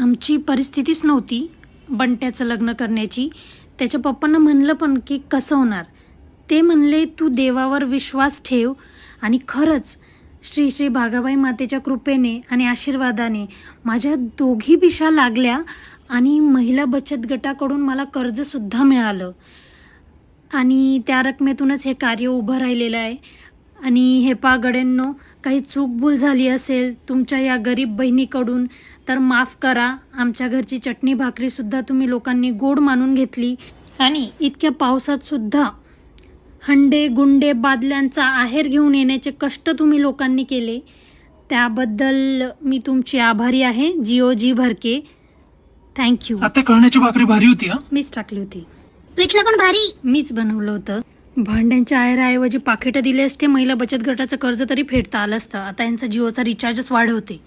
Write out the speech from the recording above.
आमची परिस्थितीच नव्हती बंट्याचं लग्न करण्याची. त्याच्या पप्पांना म्हणलं पण की कसं होणार. ते म्हणले तू देवावर विश्वास ठेव. आणि खरंच श्री श्री भागाबाई मातेच्या कृपेने आणि आशीर्वादाने माझ्या दोघी बिशा लागल्या आणि महिला बचत गटाकडून मला कर्जसुद्धा मिळालं. आणि त्या रकमेतूनच हे कार्य उभं राहिलेलं आहे. आणि हे पा गड्यांनो, काही चूकभूल झाली असेल तुमच्या या गरीब बहिणीकडून तर माफ करा. आमच्या घरची चटणी भाकरीसुद्धा तुम्ही लोकांनी गोड मानून घेतली आणि इतक्या पावसातसुद्धा हंडे गुंडे बादल्यांचा आहेर घेऊन येण्याचे कष्ट तुम्ही लोकांनी केले. त्याबद्दल मी तुमची आभारी आहे. जिओजी भरके, थँक्यू. आता कळण्याची भाकरी भारी होती. मीच टाकली होती, पिठलं पण भारी. मीच बनवलं होतं. भांड्यांच्या आहेराऐवजी पाकिटं दिले असते, महिला बचत गटाचं कर्ज तरी फेडता आलं असतं. आता यांचा जिओचा रिचार्जच वाढवते.